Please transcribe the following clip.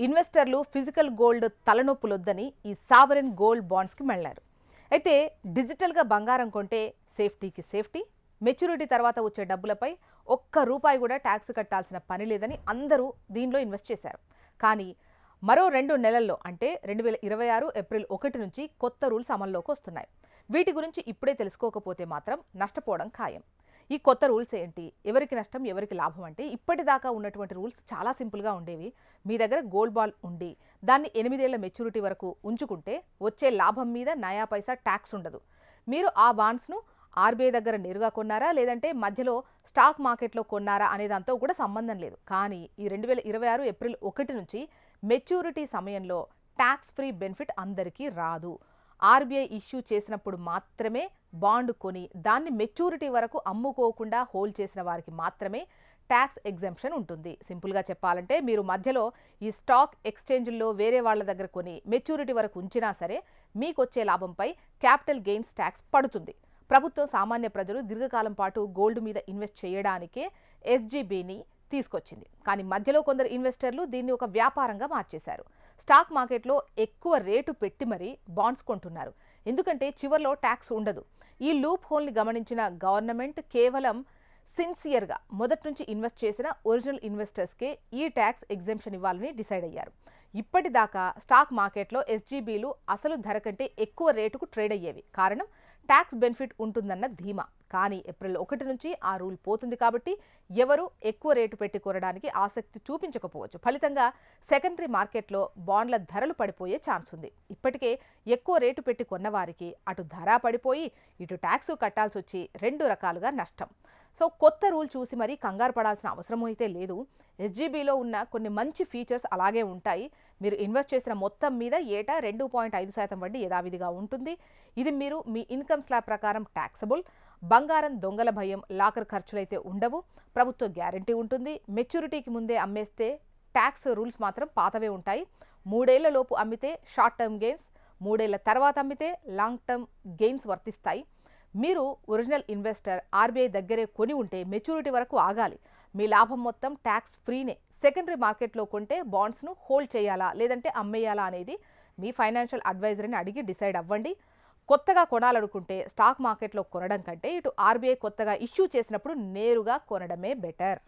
ఇన్వెస్టర్లు physical gold తలనొప్పులొద్దని ఈ sovereign gold బాండ్స్కి మళ్ళారు. అయితే డిజిటల్గా బంగారం కొంటే సేఫ్టీకి సేఫ్టీ, మెచ్యూరిటీ తర్వాత వచ్చే డబ్బులపై ఒక్క రూపాయి కూడా ట్యాక్స్ కట్టాల్సిన పని లేదని అందరూ దీనిలో ఇన్వెస్ట్ చేశారు. కానీ మరో 2 నెలల్లో అంటే 2026 ఏప్రిల్ 1 నుంచి కొత్త రూల్స్ అమల్లోకి వస్తున్నాయి. వీటి గురించి ఇప్పుడే తెలుసుకోకపోతే మాత్రం నష్టపోవడం ఖాయం. ఈ కొత్త రూల్స్ ఏంటి, ఎవరికి నష్టం ఎవరికి లాభం అంటే ఇప్పటిదాకా ఉన్నటువంటి రూల్స్ చాలా సింపుల్గా ఉండేవి. మీ దగ్గర గోల్డ్ బాల్ ఉండి దాన్ని 8 ఏళ్ల మెచ్యూరిటీ వరకు ఉంచుకుంటే వచ్చే లాభం మీద నయా పైసా ట్యాక్స్ ఉండదు. మీరు ఆ బాండ్స్ను ఆర్బీఐ దగ్గర నేరుగా కొన్నారా లేదంటే మధ్యలో స్టాక్ మార్కెట్లో కొన్నారా అనే దాంతో కూడా సంబంధం లేదు. కానీ ఈ 2026 ఏప్రిల్ 1 నుంచి మెచ్యూరిటీ సమయంలో ట్యాక్స్ ఫ్రీ బెనిఫిట్ అందరికీ రాదు. ఆర్బీఐ ఇష్యూ చేసినప్పుడు మాత్రమే బాండ్ కొని దాన్ని మెచ్యూరిటీ వరకు అమ్ముకోకుండా హోల్డ్ చేసిన వారికి మాత్రమే ట్యాక్స్ ఎగ్జెంప్షన్ ఉంటుంది. సింపుల్గా చెప్పాలంటే మీరు మధ్యలో ఈ స్టాక్ ఎక్స్చేంజ్ల్లో వేరే వాళ్ళ దగ్గర కొని మెచ్యూరిటీ వరకు ఉంచినా సరే మీకు వచ్చే లాభంపై క్యాపిటల్ గెయిన్స్ ట్యాక్స్ పడుతుంది. ప్రభుత్వం సామాన్య ప్రజలు దీర్ఘకాలం పాటు గోల్డ్ మీద ఇన్వెస్ట్ చేయడానికే ఎస్జీబీని తీసుకొచ్చింది. కానీ మధ్యలో కొందరు ఇన్వెస్టర్లు దీన్ని ఒక వ్యాపారంగా మార్చేశారు. స్టాక్ మార్కెట్లో ఎక్కువ రేటు పెట్టి మరీ బాండ్స్ కొంటున్నారు. ఎందుకంటే చివర్లో ట్యాక్స్ ఉండదు. ఈ లూప్ హోల్ని గమనించిన గవర్నమెంట్ కేవలం సిన్సియర్గా మొదటి నుంచి ఇన్వెస్ట్ చేసిన ఒరిజినల్ ఇన్వెస్టర్స్కే ఈ ట్యాక్స్ ఎగ్జెంప్షన్ ఇవ్వాలని డిసైడ్ అయ్యారు. ఇప్పటిదాకా స్టాక్ మార్కెట్లో ఎస్జీబీలు అసలు ధర కంటే ఎక్కువ రేటుకు ట్రేడ్ అయ్యేవి. కారణం ట్యాక్స్ బెనిఫిట్ ఉంటుందన్న ధీమా. కానీ ఏప్రిల్ 1 నుంచి ఆ రూల్ పోతుంది కాబట్టి ఎవరు ఎక్కువ రేటు పెట్టి కొనడానికి ఆసక్తి చూపించకపోవచ్చు. ఫలితంగా సెకండరీ మార్కెట్లో బాండ్ల ధరలు పడిపోయే ఛాన్స్ ఉంది. ఇప్పటికే ఎక్కువ రేటు పెట్టి కొన్నవారికి అటు ధర పడిపోయి ఇటు ట్యాక్స్ కట్టాల్సి వచ్చి 2 రకాలుగా నష్టం. సో కొత్త రూల్ చూసి మరీ కంగారు పడాల్సిన అవసరం అయితే లేదు. ఎస్జీబీలో ఉన్న కొన్ని మంచి ఫీచర్స్ అలాగే ఉంటాయి. మీరు ఇన్వెస్ట్ చేసిన మొత్తం మీద ఏటా 2.5% వడ్డీ యథావిధిగా ఉంటుంది. ఇది మీరు మీ ఇన్కమ్ స్లాబ్ ప్రకారం ట్యాక్సబుల్. బంగారం దొంగల భయం, లాకర్ ఖర్చులైతే ఉండవు. ప్రభుత్వ గ్యారంటీ ఉంటుంది. మెచ్యూరిటీకి ముందే అమ్మేస్తే ట్యాక్స్ రూల్స్ మాత్రం పాతవే ఉంటాయి. 3 ఏళ్ల లోపు అమ్మితే షార్ట్ టర్మ్ గెయిన్స్, 3 ఏళ్ల తర్వాత అమ్మితే లాంగ్ టర్మ్ గెయిన్స్ వర్తిస్తాయి. మీరు ఒరిజినల్ ఇన్వెస్టర్ ఆర్బీఐ దగ్గరే కొని ఉంటే మెచ్యూరిటీ వరకు ఆగాలి. మీ లాభం మొత్తం ట్యాక్స్ ఫ్రీనే. సెకండరీ మార్కెట్లో కొంటే బాండ్స్ను హోల్డ్ చేయాలా లేదంటే అమ్మేయాలా అనేది మీ ఫైనాన్షియల్ అడ్వైజర్ని అడిగి డిసైడ్ అవ్వండి. కొత్తగా కొనాలనుకుంటే స్టాక్ మార్కెట్లో కొనడం కంటే ఇటు ఆర్బీఐ కొత్తగా ఇష్యూ చేసినప్పుడు నేరుగా కొనడమే బెటర్.